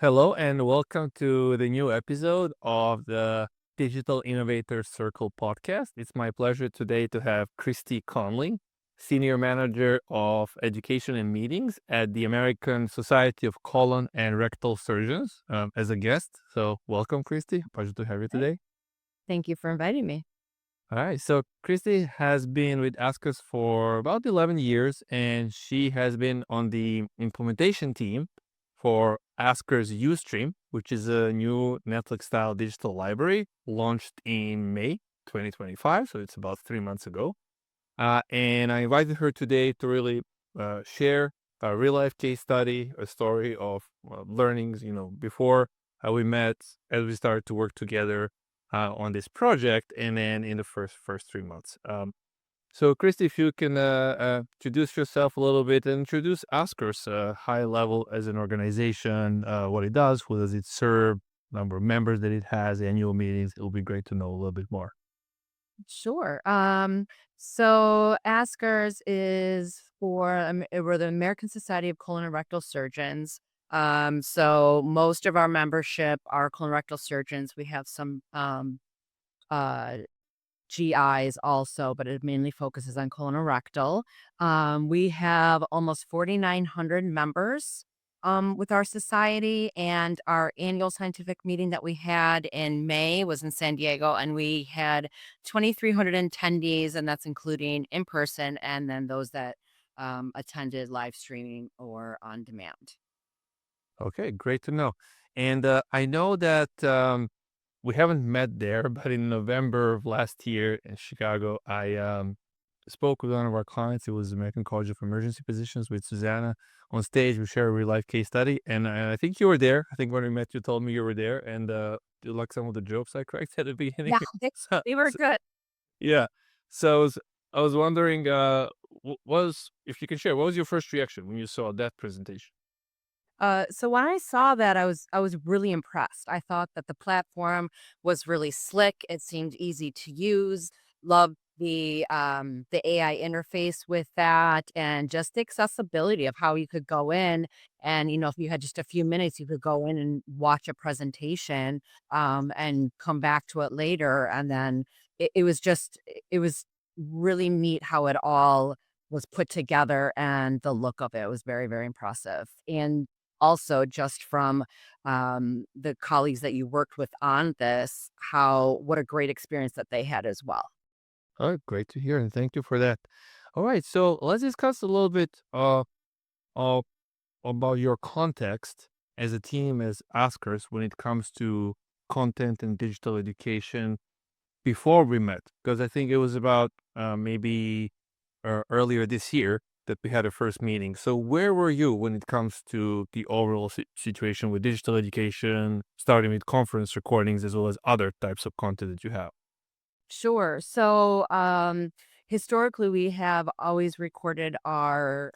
Hello and welcome to the new episode of the Digital Innovator Circle podcast. It's my pleasure today to have Kristy Conley, Senior Manager of Education and Meetings at the American Society of Colon and Rectal Surgeons, as a guest. So, welcome, Kristy. Pleasure to have you Hey, today. thank you for inviting me. All right. So, Kristy has been with ASCRS for about 11 years, and she has been on the implementation team for ASCRS Ustream, which is a new Netflix style digital library launched in May 2025. So, it's about 3 months ago. And I invited her today to really share a real life case study, a story of learnings, before we met as we started to work together on this project, and then in the first 3 months. So, Kristy, if you can introduce yourself a little bit and introduce Oscars high level as an organization, what it does, who does it serve, number of members that it has, annual meetings, it will be great to know a little bit more. Sure. So ASCRS is we're the American Society of Colon and Rectal Surgeons. So most of our membership are colon and rectal surgeons. We have some uh GIs also, but it mainly focuses on colon and rectal. We have almost 4,900 members with our society, and our annual scientific meeting that we had in May was in San Diego, and we had 2,300 attendees, and that's including in person and then those that attended live streaming or on demand. Okay, great to know. And I know that we haven't met there, but in November of last year in Chicago, I spoke with one of our clients. It was American College of Emergency Physicians with Susanna on stage. We shared a real life case study, and I think you were there. I think when we met, you told me you were there, and you like some of the jokes I cracked at the beginning. Yeah, they, so, they were so- good. yeah, so I was wondering, was if you can share, what was your first reaction when you saw that presentation? So when I saw that, I was really impressed. I thought that the platform was really slick. It seemed easy to use. Loved the AI interface with that, and just the accessibility of how you could go in and if you had just a few minutes, you could go in and watch a presentation, and come back to it later. And then it was really neat how it all was put together, and the look of it was very, very impressive. And also just from the colleagues that you worked with on this, how what a great experience that they had as well. Oh, great to hear, and thank you for that. All right, so let's discuss a little bit uh, about your context as a team, as askers, when it comes to content and digital education before we met, because I think it was about maybe earlier this year that we had a first meeting. So where were you when it comes to the overall situation with digital education, starting with conference recordings as well as other types of content that you have? Sure. So historically, we have always recorded our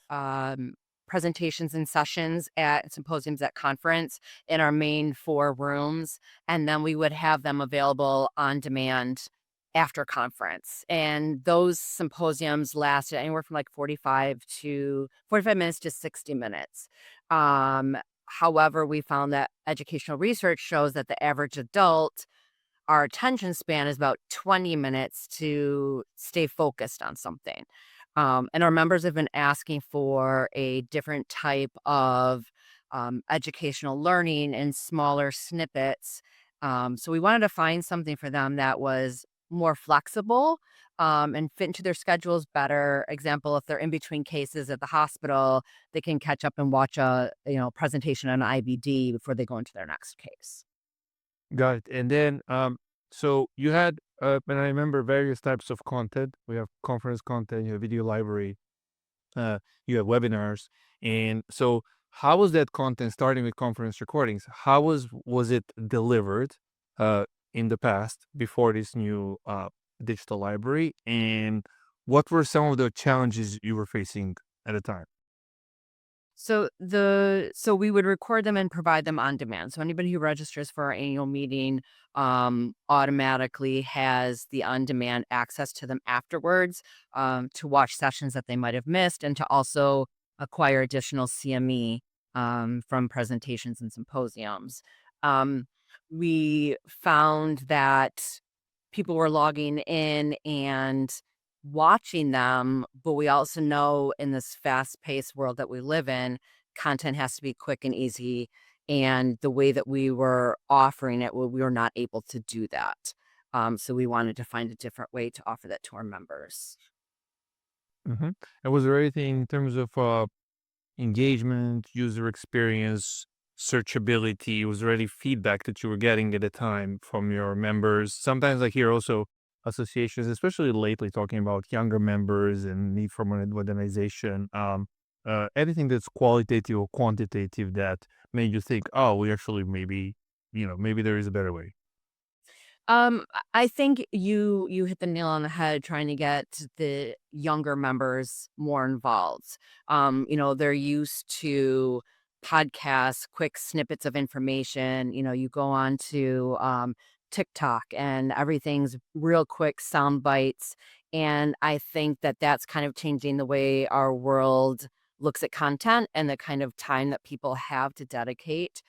presentations and sessions at symposiums at conference in our main four rooms, and then we would have them available on demand after conference. And those symposiums lasted anywhere from like 45 minutes to 60 minutes. However, we found that educational research shows that the average adult, our attention span is about 20 minutes to stay focused on something. And our members have been asking for a different type of educational learning in smaller snippets. So we wanted to find something for them that was more flexible, and fit into their schedules better. Example, if they're in between cases at the hospital, they can catch up and watch a presentation on IBD before they go into their next case. Got it. And then, so you had, and I remember various types of content. We have conference content, you have video library, you have webinars. And so, how was that content starting with conference recordings? How was it delivered uh, in the past before this new digital library? And what were some of the challenges you were facing at the time? So we would record them and provide them on demand. So anybody who registers for our annual meeting automatically has the on demand access to them afterwards, to watch sessions that they might have missed, and to also acquire additional CME from presentations and symposiums. Um, we found that people were logging in and watching them, but we also know in this fast-paced world that we live in, content has to be quick and easy, and the way that we were offering it, we were not able to do that. So we wanted to find a different way to offer that to our members. Hmm. And was there anything in terms of engagement, user experience, searchability? Was there any feedback that you were getting at the time from your members? Sometimes I hear also associations, especially lately, talking about younger members and need for modernization. Anything that's qualitative or quantitative that made you think, oh, we actually maybe, maybe there is a better way. I think you hit the nail on the head trying to get the younger members more involved. They're used to podcasts, quick snippets of information. You go on to TikTok and everything's real quick sound bites. And I think that that's kind of changing the way our world looks at content and the kind of time that people have to dedicate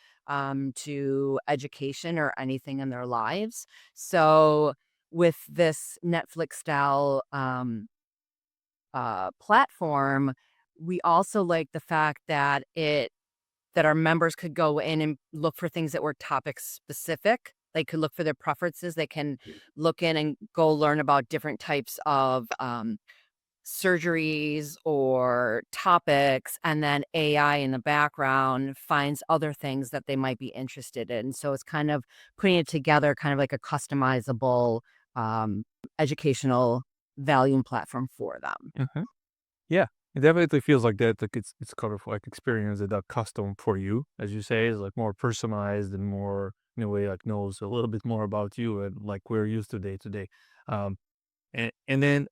to education or anything in their lives. So with this Netflix style platform, we also like the fact that our members could go in and look for things that were topic specific. They could look for their preferences. They can look in and go learn about different types of surgeries or topics, and then AI in the background finds other things that they might be interested in. So it's kind of putting it together, kind of like a customizable um, educational volume platform for them. Mhm. Yeah, it definitely feels like that. Like it's kind of like experience that are custom for you, as you say, is like more personalized and more in a way like knows a little bit more about you and like we're used to day to day. Um, and then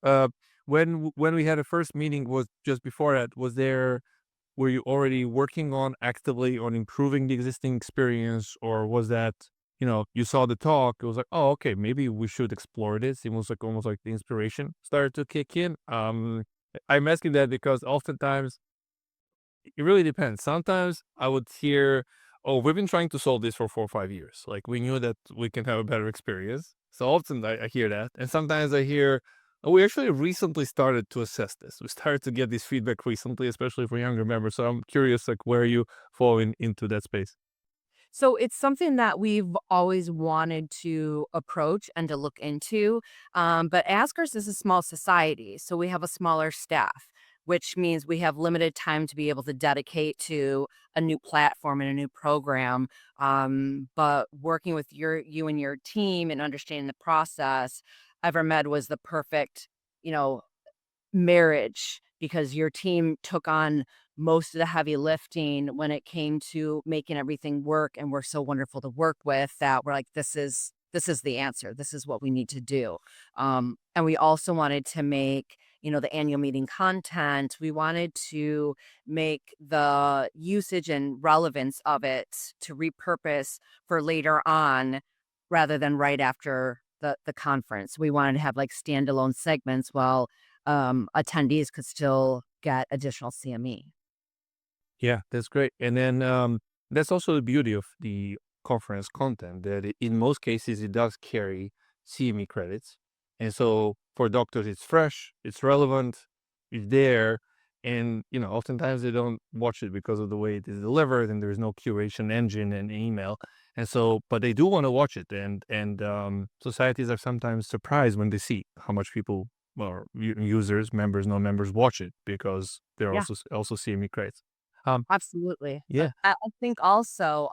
when we had a first meeting was just before that. Were you already working on actively on improving the existing experience, or was that you saw the talk? It was like, oh, okay, maybe we should explore this. It was like almost like the inspiration started to kick in. I'm asking that because oftentimes it really depends. Sometimes I would hear, "Oh, we've been trying to solve this for 4 or 5 years. Like we knew that we can have a better experience." So often I hear that, and sometimes I hear, "Oh, we actually recently started to assess this. We started to get this feedback recently, especially for younger members." So I'm curious, like where you fall into that space. So it's something that we've always wanted to approach and to look into. But ASCRS is a small society, so we have a smaller staff, which means we have limited time to be able to dedicate to a new platform and a new program. But working with you and your team and understanding the process, Evermed was the perfect, you know, marriage because your team took on most of the heavy lifting when it came to making everything work and we're so wonderful to work with that we're like this is the answer, this is what we need to do. And we also wanted to make the annual meeting content, we wanted to make the usage and relevance of it to repurpose for later on rather than right after the conference. We wanted to have like standalone segments while attendees could still get additional CME. Yeah, that's great. And then that's also the beauty of the conference content that in most cases it does carry CME credits. And so for doctors, it's fresh, it's relevant, it's there. And, oftentimes they don't watch it because of the way it is delivered and there's no curation engine and email. And so, but they do want to watch it. And societies are sometimes surprised when they see how much people or users, members, non-members watch it because they're Yeah, also CME credits. Um, absolutely. yeah, I think also,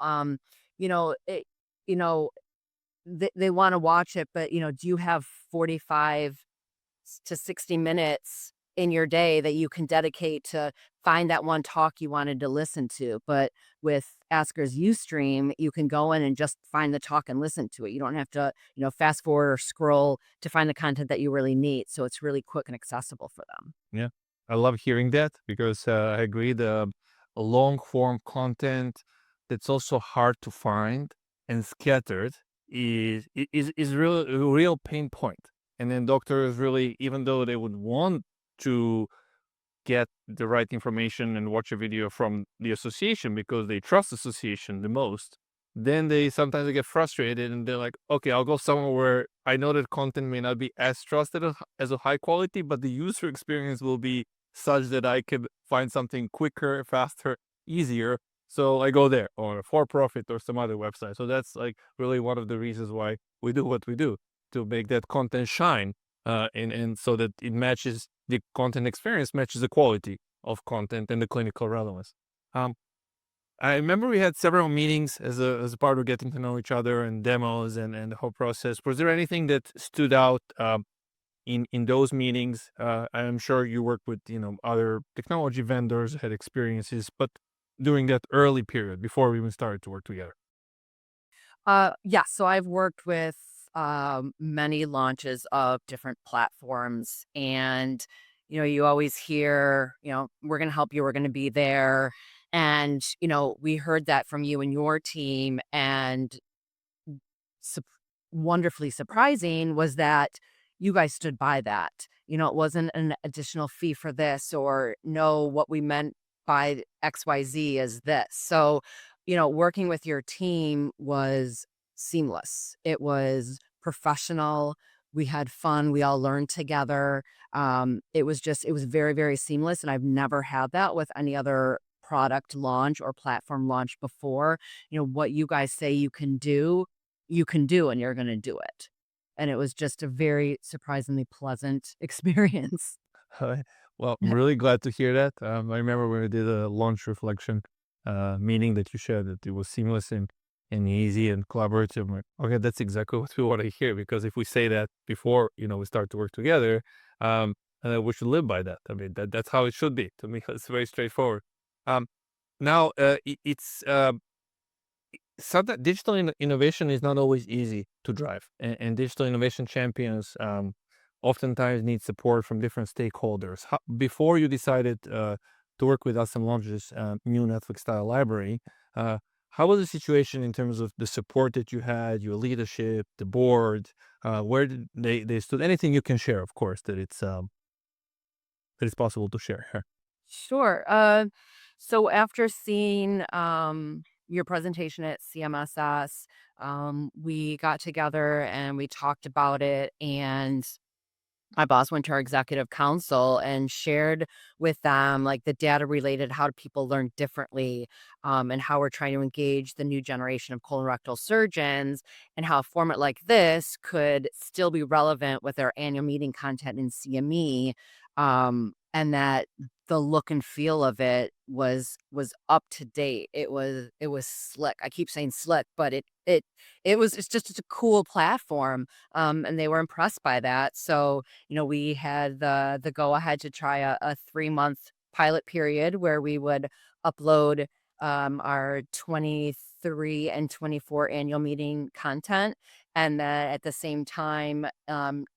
you know, it, you know, they want to watch it, but do you have 45 to 60 minutes in your day that you can dedicate to find that one talk you wanted to listen to? But with ASCRS Ustream, you can go in and just find the talk and listen to it. You don't have to, fast forward or scroll to find the content that you really need. So it's really quick and accessible for them. yeah. I love hearing that because I agree the long form content that's also hard to find and scattered is real a real pain point. And then doctors really, even though they would want to get the right information and watch a video from the association because they trust the association the most, then they sometimes get frustrated and they're like, okay, I'll go somewhere where I know that content may not be as trusted as a high quality, but the user experience will be such that I could find something quicker, faster, easier. So I go there or for profit or some other website. So that's like really one of the reasons why we do what we do, to make that content shine, and so that it matches the content experience, matches the quality of content and the clinical relevance. Um, I remember we had several meetings as a part of getting to know each other and demos and the whole process. Was there anything that stood out in those meetings? I'm sure you worked with other technology vendors, had experiences, but during that early period before we even started to work together. Yeah, so I've worked with many launches of different platforms, and you always hear, we're going to help you, we're going to be there, and we heard that from you and your team, and sup wonderfully surprising was that you guys stood by that. It wasn't an additional fee for this or no, what we meant by XYZ is this. So, working with your team was seamless. It was professional. We had fun. We all learned together. It was very, very seamless. And I've never had that with any other product launch or platform launch before. What you guys say you can do and you're gonna do it. And it was just a very surprisingly pleasant experience. Hi. Well, I'm really glad to hear that. I remember when we did a launch reflection meeting that you shared that it was seamless and easy and collaborative. I'm like, okay, that's exactly what we want to hear because if we say that before, we start to work together, um, we should live by that. I mean, that's how it should be. To me, it's very straightforward. Um, now, it's sometimes digital innovation is not always easy to drive, and digital innovation champions oftentimes need support from different stakeholders. Before you decided to work with us and launch this new Netflix style library, uh, how was the situation in terms of the support that you had, your leadership, the board? Where did they stood? Anything you can share, of course, that it's possible to share. Sure. So after seeing your presentation at CMSS, we got together and we talked about it, and my boss went to our executive council and shared with them like the data related how do people learn differently, and how we're trying to engage the new generation of colorectal surgeons, and how a format like this could still be relevant with our annual meeting content in CME, and that the look and feel of it was up to date. It was slick. I keep saying slick, but it's just a cool platform, and they were impressed by that. So we had the go ahead to try a 3-month pilot period where we would upload our 23 and 24 annual meeting content. And then at the same time,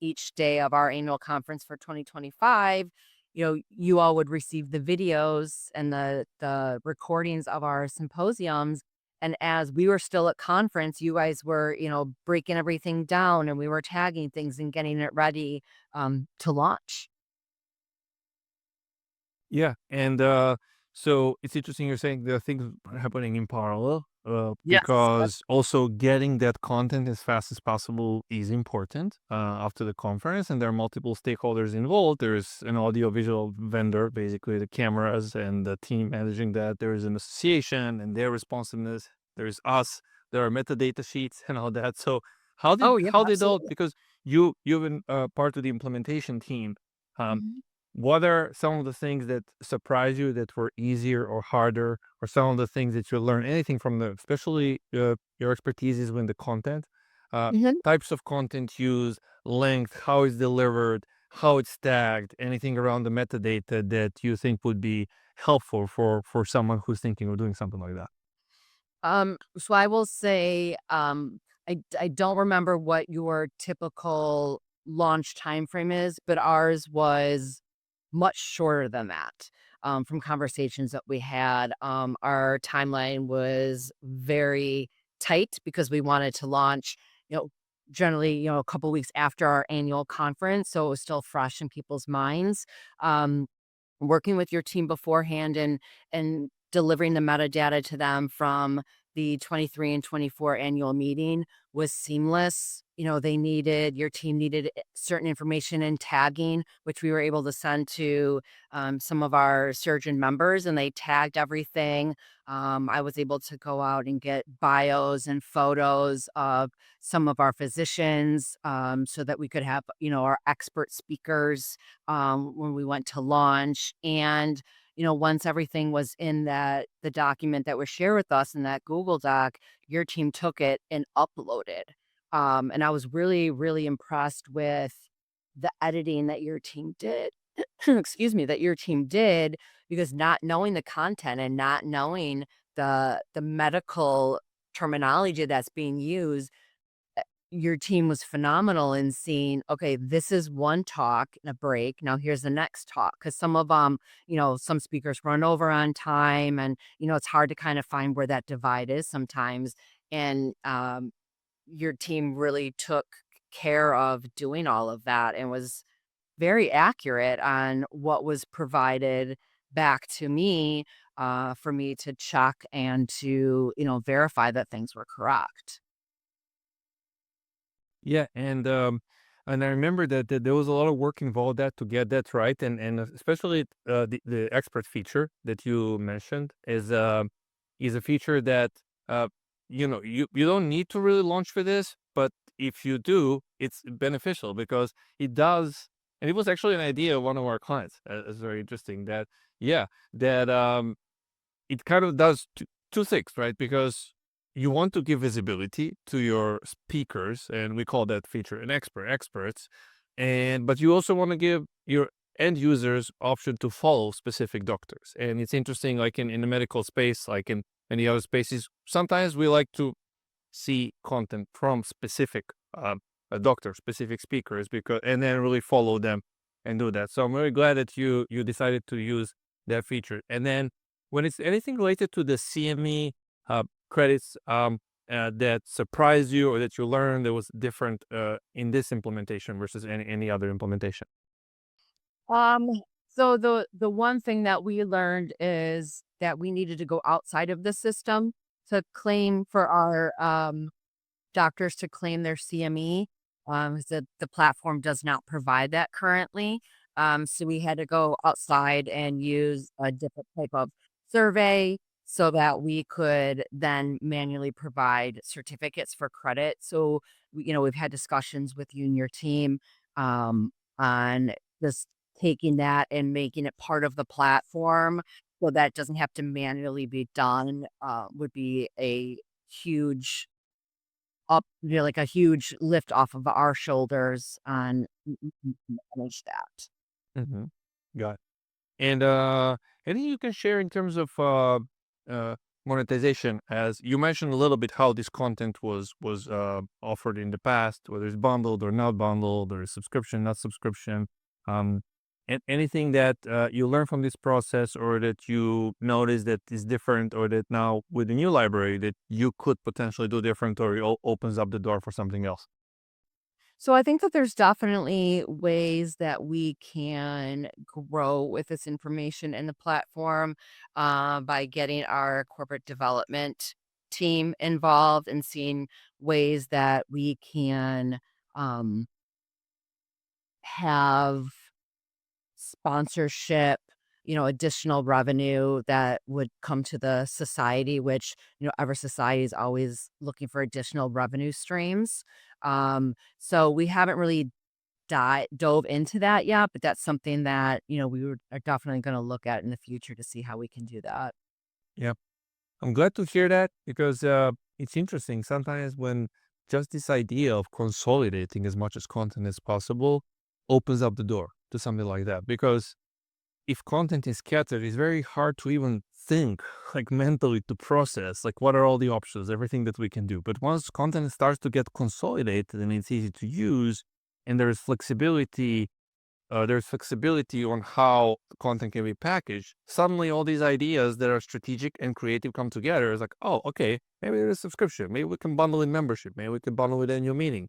each day of our annual conference for 2025, you all would receive the videos and the recordings of our symposiums. And as we were still at conference, you guys were, breaking everything down and we were tagging things and getting it ready to launch. Yeah, and so it's interesting you're saying there are things happening in parallel, Yes. because also getting that content as fast as possible is important after the conference, and there are multiple stakeholders involved. There's an audio-visual vendor, basically the cameras and the team managing that. There is an association and their responsiveness. There's us. There are metadata sheets and all that. So Oh, yeah, how did all absolutely. because you've been part of the implementation team. Um, Mhm. what are some of the things that surprise you that were easier or harder, or some of the things that you learn? Anything from especially your expertise is in the content, uh, Mhm. types of content used, length, how it's delivered, how it's tagged, anything around the metadata that you think would be helpful for someone who's thinking of doing something like that. So I will say, I don't remember what your typical launch time frame is, but ours was much shorter than that. From conversations that we had, our timeline was very tight because we wanted to launch, you know, generally, a couple weeks after our annual conference, so it was still fresh in people's minds. Um, working with your team beforehand and delivering the metadata to them from the 23 and 24 annual meeting was seamless. They needed your team needed certain information and tagging, which we were able to send to some of our surgeon members, and they tagged everything. I was able to go out and get bios and photos of some of our physicians, so that we could have, our expert speakers when we went to launch. And, once everything was in the document that was shared with us in that Google Doc, your team took it and uploaded. And I was really, really impressed with the editing that your team did. Excuse me, that your team did, because not knowing the content and not knowing the medical terminology that's being used, your team was phenomenal in seeing, okay, this is one talk and a break. Now here's the next talk. Cause some of them, some speakers run over on time, and, it's hard to kind of find where that divide is sometimes. And your team really took care of doing all of that and was very accurate on what was provided back to me, for me to check and to, verify that things were correct. Yeah, and I remember that there was a lot of work involved that to get that right, and especially the expert feature that you mentioned is a feature that you don't need to really launch for this, but if you do, it's beneficial because it does. And it was actually an idea of one of our clients. It's very interesting that yeah that it kind of does two things, right? Because you want to give visibility to your speakers, and we call that feature an experts, and but you also want to give your end users option to follow specific doctors. And it's interesting, like in the medical space, like in any other spaces, sometimes we like to see content from specific doctors, specific speakers, because and then really follow them and do that. So I'm very glad that you decided to use that feature. And then when it's anything related to the CME credits that surprised you or that you learned that was different in this implementation versus any other implementation. Um, so the one thing that we learned is that we needed to go outside of the system to claim for our doctors to claim their CME. The platform does not provide that currently. So we had to go outside and use a different type of survey so that we could then manually provide certificates for credit. So, we've had discussions with you and your team on just taking that and making it part of the platform so that doesn't have to manually be done, would be a huge like a huge lift off of our shoulders on manage that. Hmm. Got it. And anything you can share in terms of uh, monetization, as you mentioned a little bit how this content was offered in the past, whether it's bundled or not bundled, or subscription, not subscription. Um, and anything that you learn from this process, or that you notice that is different, or that now with the new library that you could potentially do different, or it opens up the door for something else. So I think that there's definitely ways that we can grow with this information in the platform, by getting our corporate development team involved and seeing ways that we can um, have sponsorship, additional revenue that would come to the society, which, every society is always looking for additional revenue streams. So we haven't really dove into that yet, but that's something that, are definitely going to look at in the future to see how we can do that. Yeah. I'm glad to hear that because it's interesting sometimes when just this idea of consolidating as much as content as possible opens up the door to something like that. Because if content is scattered, it's very hard to even think like mentally to process like what are all the options, everything that we can do. But once content starts to get consolidated and it's easy to use, and there's flexibility on how content can be packaged. Suddenly, all these ideas that are strategic and creative come together. It's like, oh, okay, maybe there's a subscription. Maybe we can bundle in membership. Maybe we can bundle with annual meeting.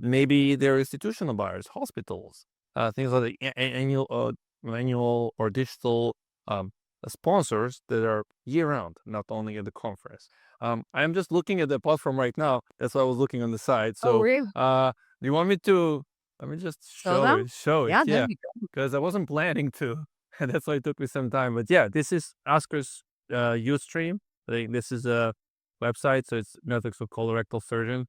Maybe there are institutional buyers, hospitals, things like the annual manual or digital um, sponsors that are year round, not only at the conference. I'm just looking at the platform right now. That's why I was looking on the side. Oh, So, really? do you want me to? Let me just Show show them? it. Show it, Yeah, there yeah, you go. because I wasn't planning to, and that's why it took me some time. But yeah, this is ASCRS Ustream. I think this is a website, so it's methods of colorectal surgeon,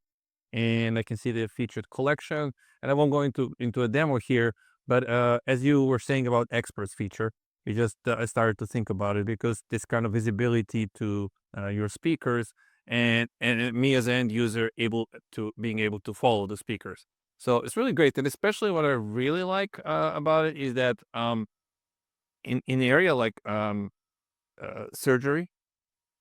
and I can see the featured collection. And I won't go into a demo here, but as you were saying about experts feature, you just I started to think about it because this kind of visibility to your speakers and me as an end user being able to follow the speakers. So it's really great, and especially what I really like about it is that in the area like surgery,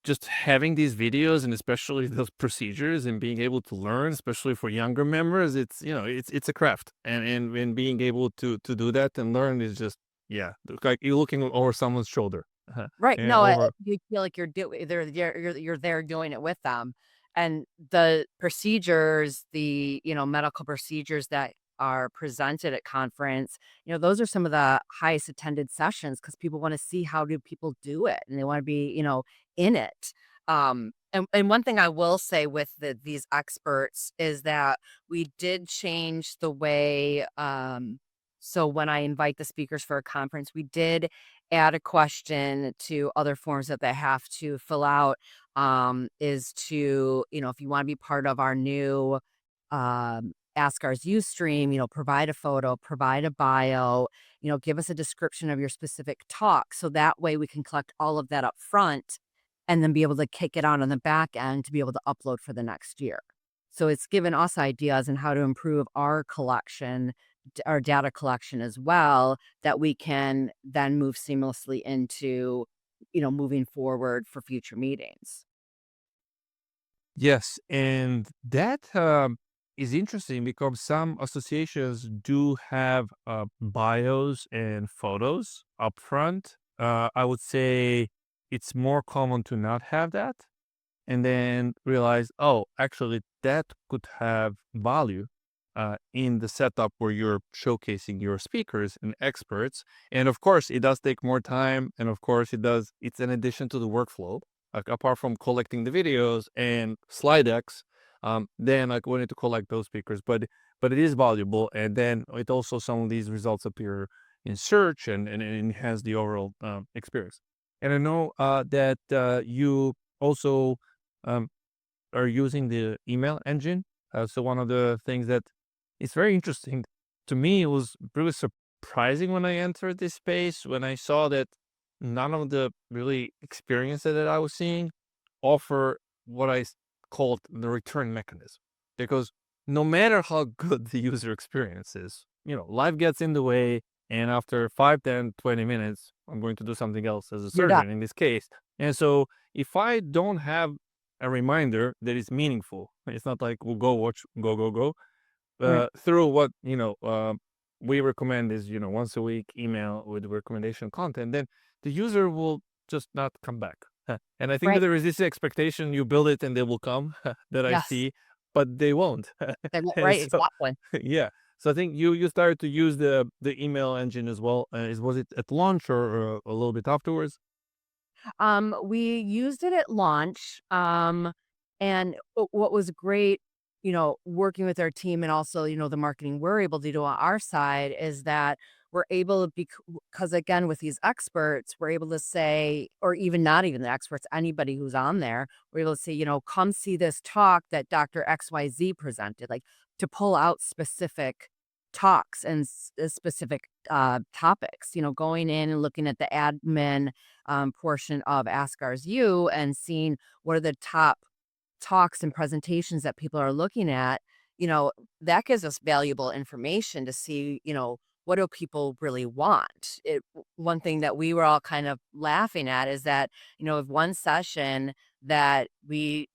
just having these videos and especially those procedures and being able to learn, especially for younger members, it's it's a craft, and being able to do that and learn is just yeah, like you're looking over someone's shoulder. Right, Yeah, no, over you feel like you're there doing it with them, and the procedures, medical procedures that are presented at conference, those are some of the highest attended sessions because people wanna see how do people do it, and they wanna be, in it. And one thing I will say with these experts is that we did change the way, so when I invite the speakers for a conference, we did add a question to other forms that they have to fill out, is to, if you want to be part of our new ASCRS Ustream, provide a photo, provide a bio, give us a description of your specific talk. So that way we can collect all of that up front and then be able to kick it out on the back end to be able to upload for the next year. So it's given us ideas on how to improve our collection, our data collection as well, that we can then move seamlessly into, moving forward for future meetings. yes, and that is interesting because some associations do have bios and photos up front. I would say it's more common to not have that and then realize, oh, actually, that could have value in the setup where you're showcasing your speakers and experts. And of course, it does take more time. And of course, it's an addition to the workflow. Like apart from collecting the videos and slide decks, then like we need to collect those speakers. But it is valuable. And then it also some of these results appear in search and it enhance the overall experience. And I know that you also um, are using the email engine. So one of the things that is very interesting to me, it was really surprising when I entered this space when I saw that none of the really experiences that I was seeing offer what called the return mechanism. Because no matter how good the user experience is, life gets in the way. And after 5, 10, 20 minutes, I'm going to do something else as a You're done. surgeon in this case. And so if I don't have a reminder that is meaningful. It's not like we'll go watch, go. Right. Through what we recommend is once a week email with recommendation content. Then the user will just not come back. And I think that Right. there is this expectation you build it and they will come that I Yes. see, but they won't. They won't, And right, so exactly. yeah. So I think you started to use the email engine as well. Was it at launch or a little bit afterwards? We used it at launch, and what was great, working with our team and also, the marketing we're able to do on our side is that we're able to because again, with these experts, we're able to say, or even not even the experts, anybody who's on there, we're able to say, come see this talk that Dr. XYZ presented, like to pull out specific talks and specific topics, going in and looking at the admin portion of AskR's U and seeing what are the top talks and presentations that people are looking at, that gives us valuable information to see, what do people really want? One thing that we were all kind of laughing at is that, of one session that we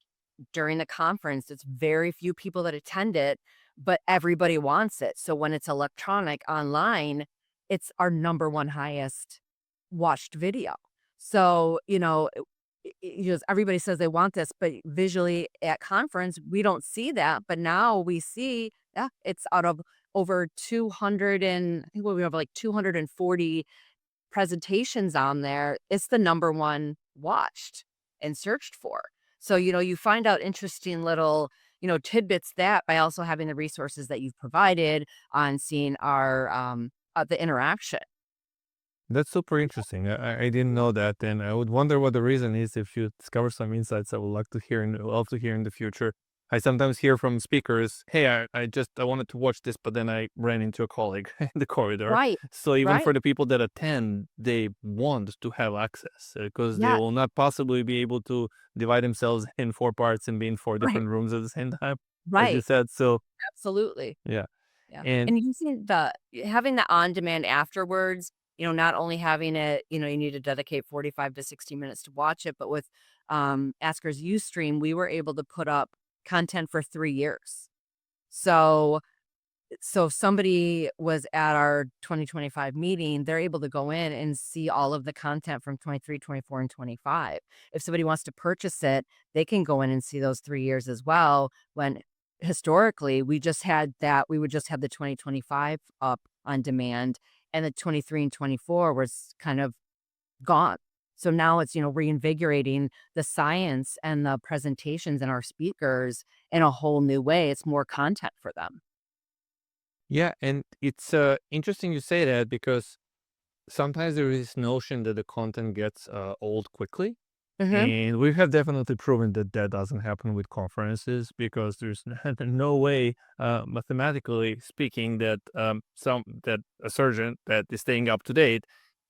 during the conference, it's very few people that attend it, but everybody wants it. So when it's electronic online, it's our number one highest watched video. So, everybody says they want this, but visually at conference, we don't see that. But now we see, yeah, it's out of over 200 and I think we have like 240 presentations on there. It's the number one watched and searched for. So, you find out interesting little, tidbits that by also having the resources that you've provided on seeing the interaction. That's super interesting. I didn't know that, and I would wonder what the reason is. If you discover some insights, I would like to hear and love to hear in the future. I sometimes hear from speakers, "Hey, I wanted to watch this, but then I ran into a colleague in the corridor." Right. So even Right. for the people that attend, they want to have access because they Yeah. will not possibly be able to divide themselves in four parts and be in four Right. different rooms at the same time, as you Right. said. So Absolutely. yeah, Yeah, and and using the having the on-demand afterwards, not only having it, you need to dedicate 45 to 60 minutes to watch it, but with, ASCRS Ustream, we were able to put up content for 3 years. So if somebody was at our 2025 meeting, they're able to go in and see all of the content from 23, 24, and 25. If somebody wants to purchase it, they can go in and see those 3 years as well, when historically, we would just have the 2025 up on demand, and the 23 and 24 was kind of gone. So now it's, reinvigorating the science and the presentations and our speakers in a whole new way. It's more content for them. yeah, and it's interesting you say that because sometimes there is this notion that the content gets old quickly. Mhm. And we have definitely proven that that doesn't happen with conferences because there's no way, mathematically speaking, that that a surgeon that is staying up to date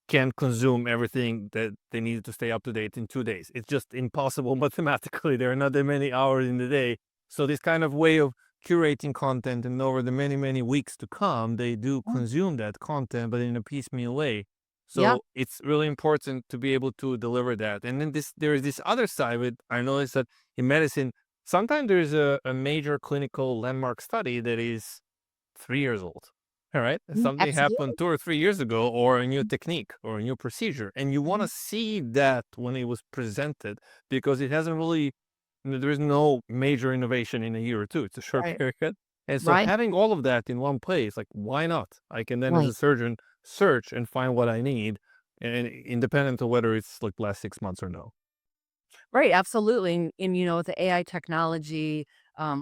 can consume everything that they need to stay up to date in 2 days. It's just impossible mathematically. There are not that many hours in the day. So this kind of way of curating content and over the many weeks to come, they do Yeah. consume that content, but in a piecemeal way. Yeah. So it's really important to be able to deliver that. And then there is this other side of it. I noticed that in medicine, sometimes there's a major clinical landmark study that is 3 years old. All right. Something happened Absolutely. 2 or 3 years ago, or a new technique or a new procedure. And you want Mhm. to see that when it was presented because it hasn't really, there is no major innovation in a year or two. It's a short Right. period. And so Right. having all of that in one place, like, why not? I can then, as a Right. surgeon, search and find what I need, and independent of whether it's like last 6 months or no. Right, absolutely, and, with the AI technology,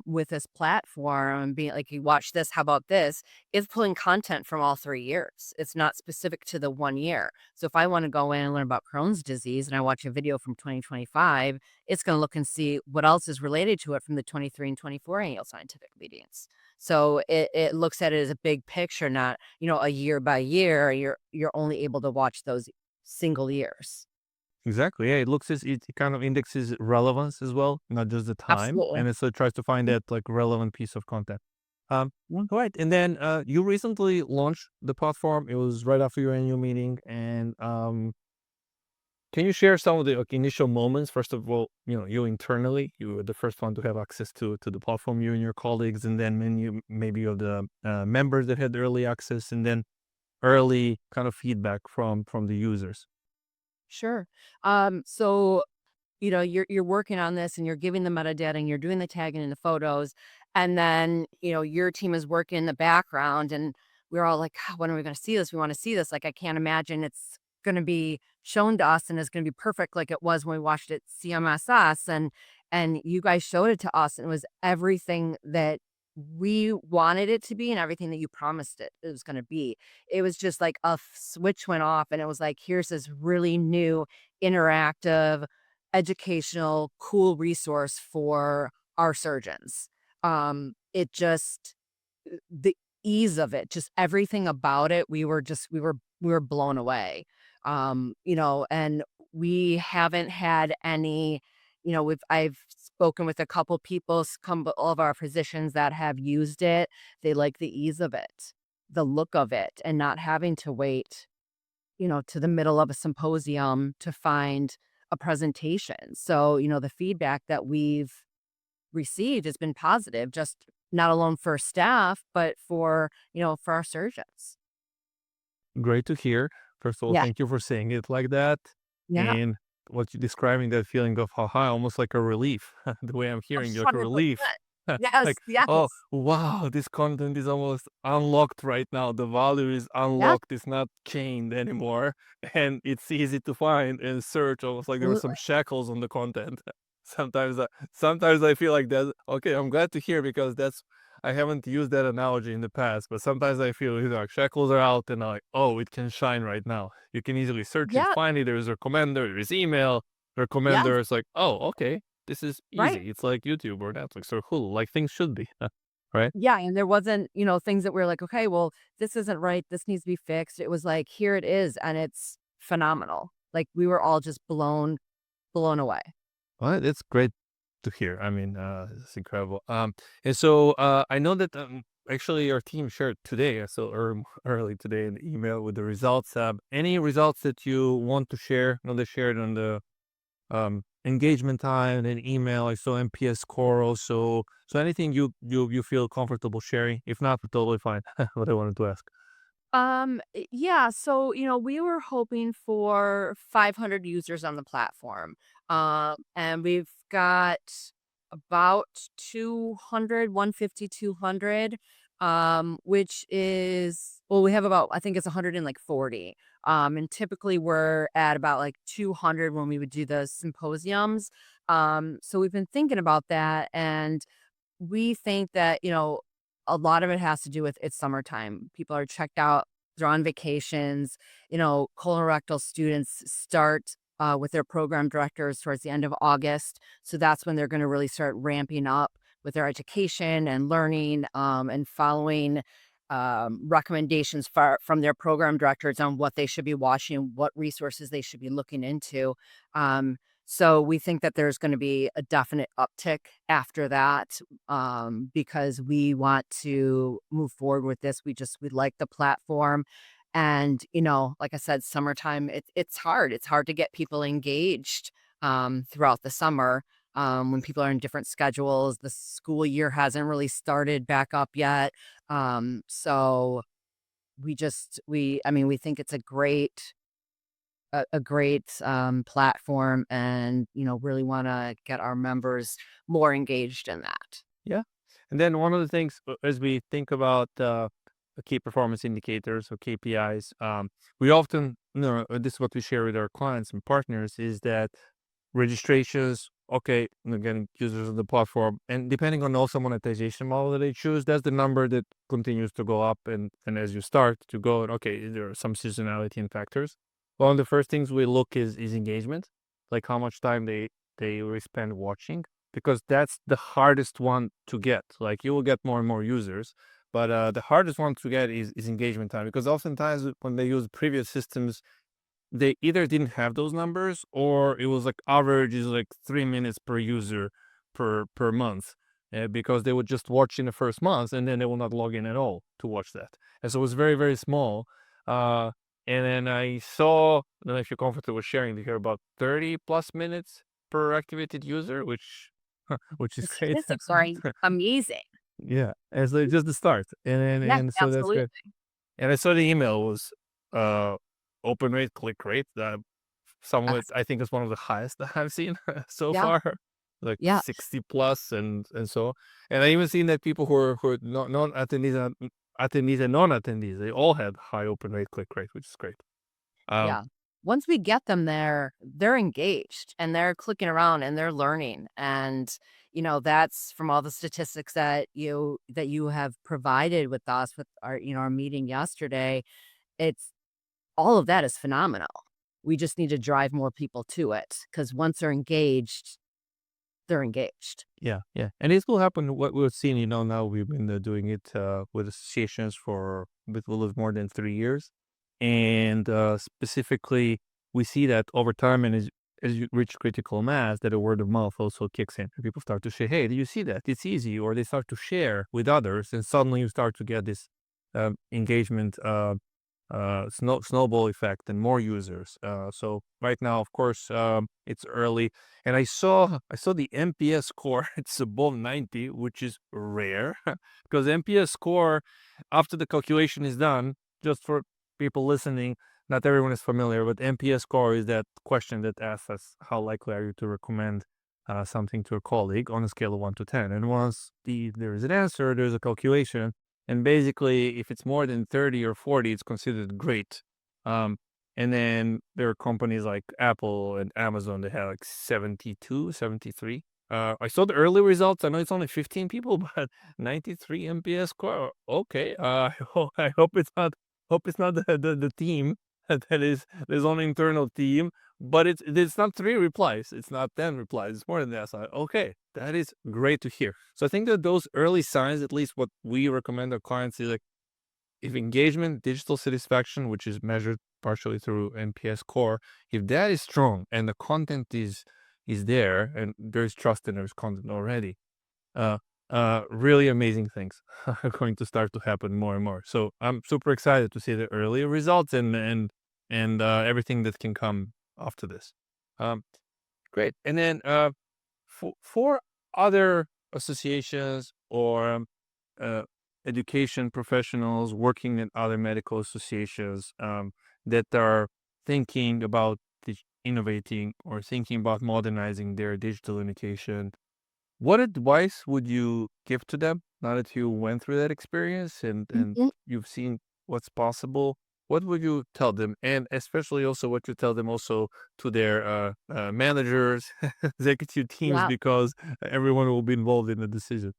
with this platform and being like, "You watch this, how about this?" It's pulling content from all 3 years. It's not specific to the 1 year. So if I wanna go in and learn about Crohn's disease and I watch a video from 2025, it's gonna look and see what else is related to it from the 23 and 24 annual scientific meetings. So it looks at it as a big picture, not, a year by year. You're only able to watch those single years. Exactly. Yeah, it looks as it kind of indexes relevance as well, not just the time, Absolutely. and it so tries to find that like relevant piece of content. Um, Yeah. all right, and then you recently launched the platform. It was right after your annual meeting, and can you share some of the like, initial moments? First of all, you internally, you were the first one to have access to the platform. You and your colleagues, and then maybe of the members that had early access, and then early kind of feedback from the users. Sure. So, you're working on this and you're giving the metadata and you're doing the tagging and the photos, and then, your team is working in the background, and we're all like, "God, when are we gonna see this? We wanna see this." Like, I can't imagine it's gonna be shown to us and it's gonna be perfect like it was when we watched it CMSS, and you guys showed it to us, and it was everything that we wanted it to be and everything that you promised it was gonna be. It was just like a switch went off, and it was like, "Here's this really new, interactive, educational, cool resource for our surgeons." It just the ease of it, just everything about it, we were blown away. And we haven't had any, I've spoken with a couple people, couple of our physicians that have used it. They like the ease of it, the look of it, and not having to wait, to the middle of a symposium to find a presentation. So, the feedback that we've received has been positive, just not alone for staff, but for our surgeons. Great to hear. First of all, Yeah. thank you for saying it like that. Yeah. And what you're describing, that feeling of haha, almost like a relief. The way I'm hearing you, like a relief. 100%. Yes, Like, oh, yes. wow, this content is almost unlocked right now. The value is Yep, unlocked. It's not chained anymore. And it's easy to find and search, almost like there were some absolutely. shackles on the content. Sometimes I feel like that. Okay, I'm glad to hear because I haven't used that analogy in the past, but sometimes I feel like shackles are out and I'm like, oh, it can shine right now. You can easily search it, Yeah, find it. There's a recommender, there's email, yes, recommender. It's like, oh, okay, this is right. easy. It's like YouTube or Netflix or Hulu, like things should be, right? Yeah, and there wasn't, things that we are like, "Okay, well, this isn't right. This needs to be fixed." It was like, "Here it is," and it's phenomenal. Like, we were all just blown away. Well, it's great to hear. I mean, it's incredible. And so I know that actually our team shared today, so early today, an email with the results. Any results that you want to share? I know they shared on the engagement time and email. I saw NPS score also. So anything you feel comfortable sharing? If not, totally fine. What I wanted to ask. Yeah, so, we were hoping for 500 users on the platform. And we've got about 200, 150, 200, which is, well, we have about, I think it's 140. And typically we're at about like 200 when we would do the symposiums. So we've been thinking about that, and we think that, a lot of it has to do with it's summertime. People are checked out, they're on vacations. Colorectal students start with their program directors towards the end of August. So that's when they're going to really start ramping up with their education and learning, and following recommendations from their program directors on what they should be watching, what resources they should be looking into. Um, so we think that there's going to be a definite uptick after that, because we want to move forward with this. We like the platform, and like I said, summertime. It's hard. It's hard to get people engaged throughout the summer, when people are in different schedules. The school year hasn't really started back up yet, so I mean, we think it's a great platform, and really want to get our members more engaged in that. Yeah. And then one of the things as we think about the key performance indicators or KPIs, we often, this is what we share with our clients and partners is that registrations, okay, again, users of the platform, and depending on also monetization model that they choose, that's the number that continues to go up. And as you start to go, okay, there are some seasonality and factors. One of the first things we look is engagement, like how much time they really spend watching, because that's the hardest one to get. Like you will get more and more users, but the hardest one to get is engagement time, because oftentimes when they use previous systems, they either didn't have those numbers or it was like average is like 3 minutes per user per month, because they would just watch in the first month and then they will not log in at all to watch that. And so it was very, very small. Uh, and then I saw, I don't know if you're comfortable sharing to hear about 30 plus minutes per activated user, which The is great. statistics are amazing. Yeah. And so just the start. Yeah, And so that's absolutely. good. And I saw the email was uh open rate, click rate. Somewhat, Ex- I think it's one of the highest that I've seen so Yeah, far, like yeah, 60 plus, and so. And I even seen that people who are not non attendees and attendees and non attendees, they all had high open rate, click rate, which is great. Um, yeah. Once we get them there, they're engaged and they're clicking around and they're learning. And that's from all the statistics that you have provided with us with our meeting yesterday. It's All of that is phenomenal. We just need to drive more people to it, because once they're engaged, they're engaged. yeah, yeah, and it will happen. What we've seen, now we've been doing it with associations for with a little more than 3 years, and specifically, we see that over time, and as you reach critical mass, that a word of mouth also kicks in. People start to say, "Hey, do you see that? It's easy," or they start to share with others, and suddenly you start to get this engagement. Snowball effect and more users. So right now, of course, it's early, and I saw the NPS score. It's above 90, which is rare because NPS score, after the calculation is done, just for people listening, not everyone is familiar, but NPS score is that question that asks us how likely are you to recommend something to a colleague on a scale of 1 to 10. And once there is an answer, there's a calculation. And basically, if it's more than 30 or 40, it's considered great. Um, and then there are companies like Apple and Amazon that have like 72, 73. I saw the early results. I know it's only 15 people, but 93 NPS score. Okay. I hope it's not the team that is there's only internal team, but it's not 3 replies. It's not 10 replies. It's more than that. So, okay, that is great to hear. So I think that those early signs, at least what we recommend our clients, is like if engagement, digital satisfaction, which is measured partially through NPS core, if that is strong and the content is there and there's trust and there's content already, uh, really amazing things are going to start to happen more and more. So I'm super excited to see the early results and everything that can come after this. Um, Great. And then for other associations or uh, education professionals working in other medical associations that are thinking about innovating or thinking about modernizing their digital education, what advice would you give to them now that you went through that experience and Mhm. you've seen what's possible? What would you tell them? And especially also what you tell them also to their managers, executive teams, Yeah. because everyone will be involved in the decision.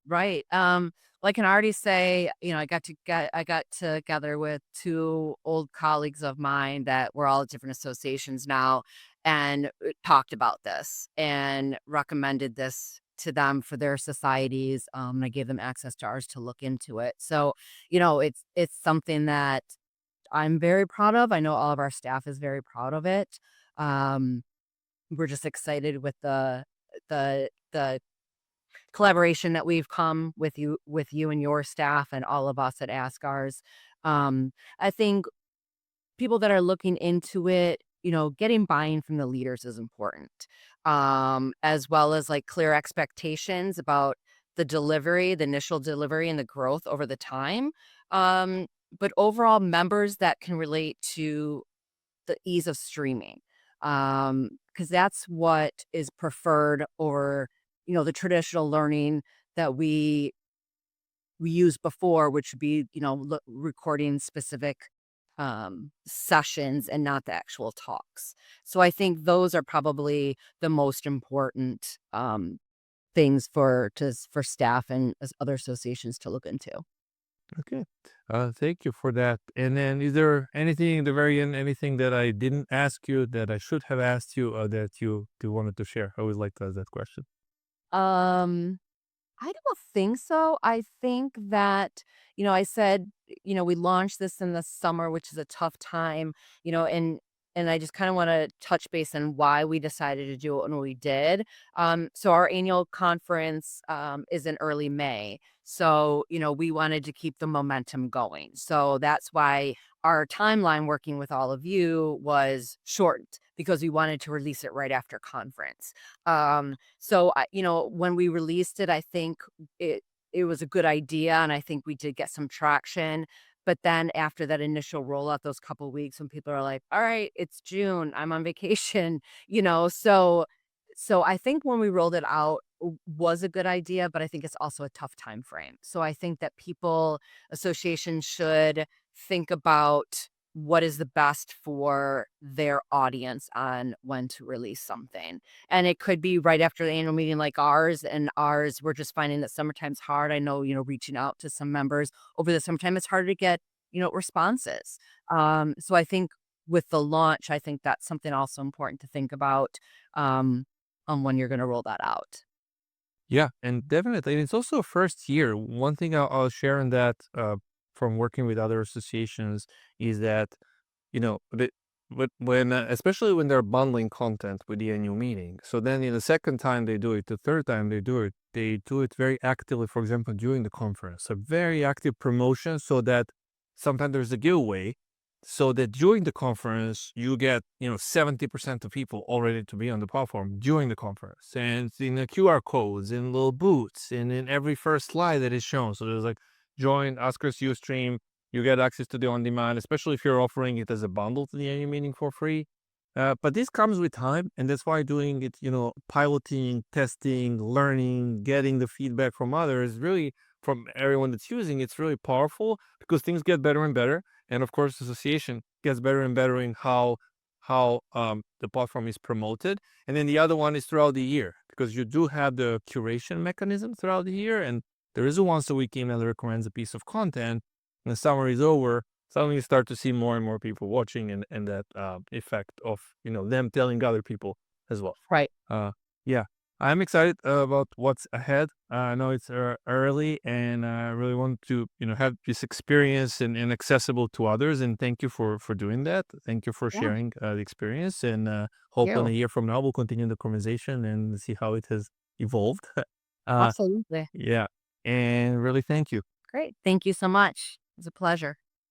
Right. Well, I can already say, I got together with two old colleagues of mine that we're all at different associations now and talked about this and recommended this to them for their societies. And I gave them access to ours to look into it. So, it's something that I'm very proud of. I know all of our staff is very proud of it. Um, we're just excited with the collaboration that we've come with you and your staff and all of us at ASCRS. I think people that are looking into it, getting buy-in from the leaders is important. As well as like clear expectations about the initial delivery and the growth over the time. But overall members that can relate to the ease of streaming, because that's what is preferred over, the traditional learning that we used before, which would be, recording specific, sessions and not the actual talks. So I think those are probably the most important, things for staff and other associations to look into. Okay. Thank you for that. And then is there anything in the very end, anything that I didn't ask you that I should have asked you or that you wanted to share? I always like to ask that question. Um I don't think so. I think that, I said, we launched this in the summer, which is a tough time, and I just kind of want to touch base on why we decided to do it when we did. So our annual conference is in early May. So, we wanted to keep the momentum going. So that's why our timeline working with all of you was shortened because we wanted to release it right after conference. So when we released it, I think it was a good idea, and I think we did get some traction. But then after that initial rollout, those couple weeks when people are like, "All right, it's June, I'm on vacation," so I think when we rolled it out was a good idea, but I think it's also a tough time frame. So I think that associations should think about what is the best for their audience on when to release something. And it could be right after the annual meeting like ours, and ours, we're just finding that summertime's hard. I know, reaching out to some members over the summertime, it's harder to get, responses. So I think with the launch, I think that's something also important to think about um, on when you're going to roll that out. Yeah, and definitely. And it's also a first year. One thing I'll share in that from working with other associations is that especially when they're bundling content with the annual meeting. So then in the second time they do it, the third time they do it very actively, for example, during the conference. A very active promotion so that sometimes there's a giveaway so that during the conference you get 70% of people already to be on the platform during the conference, and in the QR codes, in little booths, and in every first slide that is shown. So there's like join ASCRS Ustream, you get access to the on demand, especially if you're offering it as a bundle to the annual meeting for free. But this comes with time, and that's why doing it, piloting, testing, learning, getting the feedback from others, really from everyone that's using it's really powerful because things get better and better. And of course, association gets better and better in how the platform is promoted. And then the other one is throughout the year because you do have the curation mechanism throughout the year, and there is a once a week email that recommends a piece of content. And the summer is over, suddenly you start to see more and more people watching and that effect of them telling other people as well. Right. uh yeah, I'm excited about what's ahead. I know it's early, and I really want to have this experience and accessible to others, and thank you for doing that. Thank you for Yeah. sharing the experience, and hope in a You. year from now we'll continue the conversation and see how it has evolved. uh Absolutely. yeah, and really thank you. Great. Thank you so much. It's a pleasure.